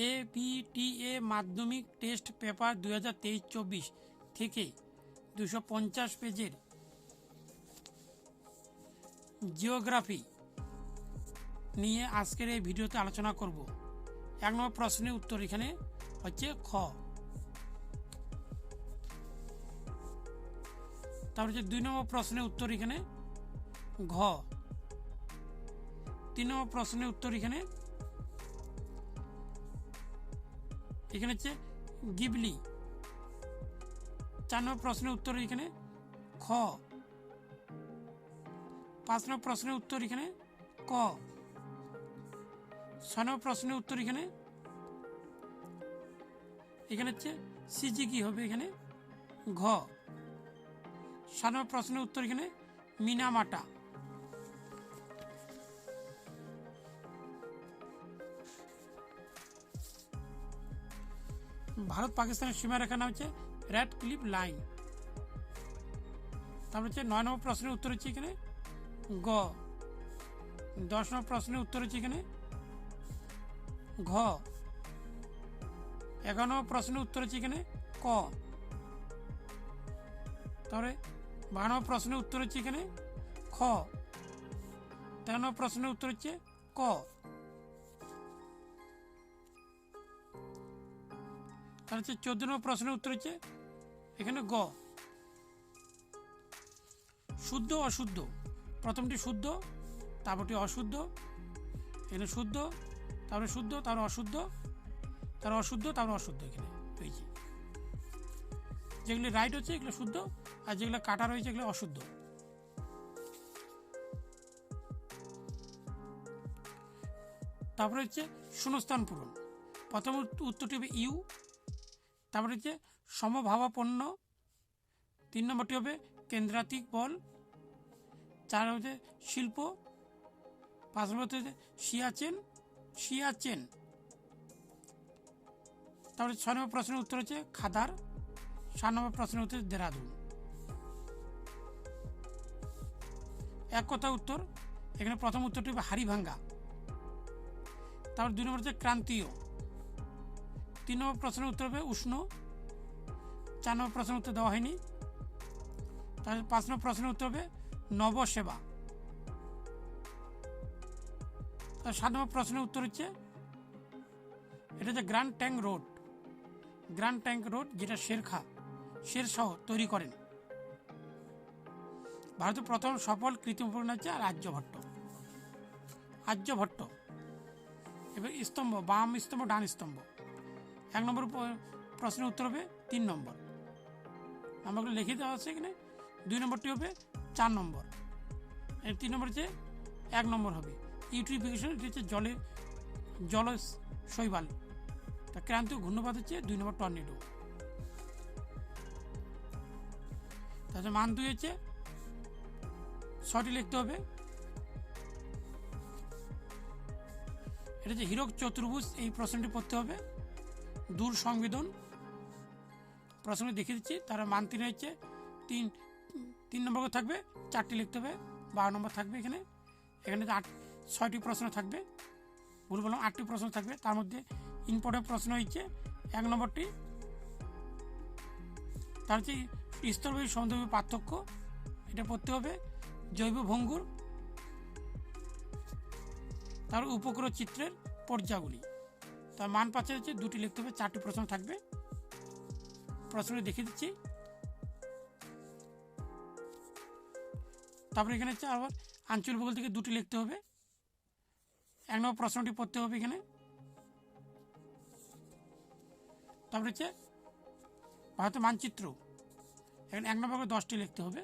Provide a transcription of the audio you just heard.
ABTA মাধ্যমিক test paper 2023-24 থেকে 250 পেজের জিওগ্রাফি নিয়ে আজকের এই ভিডিওতে আলোচনা করব। 1 নম্বর প্রশ্নের উত্তর এখানে হচ্ছে খ। তারপর হচ্ছে 2 নম্বর প্রশ্নের উত্তর এখানে ঘ। 3 নম্বর প্রশ্নের উত্তর এখানে হচ্ছে গিবলি। 4 নম্বর প্রশ্নের উত্তর এখানে খ। 5 নম্বর প্রশ্নের উত্তর এখানে ক। 6 নম্বর প্রশ্নের উত্তর এখানে হচ্ছে সিজি কি হবে এখানে ঘ। 7 নম্বর প্রশ্নের উত্তর এখানে মিনামাটা। ভারত পাকিস্তানের সীমারেখার নাম হচ্ছে রেড ক্লিফ লাইন। তারপর হচ্ছে 9 নম্বর প্রশ্নের উত্তর হচ্ছে এখানে গ। 10 নম্বর প্রশ্নের উত্তর হচ্ছে এখানে ঘ। 11 নম্বর প্রশ্নের উত্তর হচ্ছে এখানে ক। তারপরে 12 নম্বর প্রশ্নের উত্তর হচ্ছে এখানে খ। 13 নম্বর প্রশ্নের উত্তর হচ্ছে ক। তার হচ্ছে 14 নম্বর প্রশ্নের উত্তর হচ্ছে এখানে গ। শুদ্ধ অশুদ্ধ, প্রথমটি শুদ্ধ, তারপরটি অশুদ্ধ, এখানে শুদ্ধ, তারপরে শুদ্ধ, তারপর অশুদ্ধ, তারপর অশুদ্ধ, তারপর অশুদ্ধ। এখানে রয়েছে যেগুলি রাইট হচ্ছে এগুলো শুদ্ধ, আর যেগুলো কাটা রয়েছে এগুলো অশুদ্ধ। তারপরে হচ্ছে শূন্যস্থান পূরণ। প্রথম উত্তরটি হবে ইউ। তারপরে হচ্ছে সমভাবাপন্ন। 3 নম্বরটি হবে কেন্দ্রাতিক বল। 4 হচ্ছে শিল্প। 5 নম্বর হচ্ছে সিয়াচেন। তারপরে 6 নম্বর প্রশ্নের উত্তর হচ্ছে খাদার। 7 নম্বর প্রশ্নের উত্তর দেরাদুন। এক কথা উত্তর এখানে প্রথম উত্তরটি হবে হাড়িভাঙ্গা। তারপর 2 নম্বর হচ্ছে ক্রান্তীয়। 3 নম্বর প্রশ্নের উত্তর হবে উষ্ণ। 4 নম্বর প্রশ্নের উত্তর দেওয়া হয়নি। তাহলে 5 নম্বর প্রশ্নের উত্তর হবে নবসেবা। তার 7 নম্বর প্রশ্নের উত্তর হচ্ছে এটা হচ্ছে grand tank road. Grand tank road যেটা শেরশাহ তৈরি করেন। ভারতের প্রথম সফল কৃত্রিম উপগ্রহ হচ্ছে আর্যভট্ট। এবার স্তম্ভ, বাম স্তম্ভ, ডান স্তম্ভ। 1 নম্বর প্রশ্নের উত্তর হবে 3 নম্বর। নাম্বারগুলো লিখে দেওয়া আছে এখানে। 2 নম্বরটি হবে 4 নম্বর। 3 নম্বর হচ্ছে 1 নম্বর হবে ইউট্রিফিকেশন। এটি হচ্ছে জল শৈবাল। তা ক্রান্তীয় ঘূর্ণপাত হচ্ছে 2 নম্বর টর্নেডো। তাছাড়া মান 2 হচ্ছে 6টি লিখতে হবে। এটা হচ্ছে হীরক চতুর্ভুজ। এই প্রশ্নটি পড়তে হবে। দূর সংবেদন প্রশ্নটি দেখিয়ে দিচ্ছি। তার মান 3 হচ্ছে 3 নম্বর থাকবে। 4টি লিখতে হবে। 12 নম্বর থাকবে এখানে। 6টি প্রশ্ন থাকবে। ভুল বললাম, 8টি প্রশ্ন থাকবে। তার মধ্যে ইম্পর্টেন্ট প্রশ্ন হচ্ছে 1 নম্বরটি। তার হচ্ছে স্থলবেগী সমুদ্রবেগী পার্থক্য, এটা পড়তে হবে। জৈব ভঙ্গুর, তার উপগ্রহ চিত্রের পর্যায়গুলি। তার মান 5 হচ্ছে 2টি লিখতে হবে। 4টি প্রশ্ন থাকবে। প্রশ্নটি দেখিয়ে দিচ্ছি। তারপরে এখানে হচ্ছে আবার আঞ্চলিক ভূগোল থেকে 2টি লিখতে হবে। 1 নম্বর প্রশ্নটি পড়তে হবে এখানে। তারপরে হচ্ছে ভারতের মানচিত্র। এখানে 1 নম্বর করে 10টি লিখতে হবে।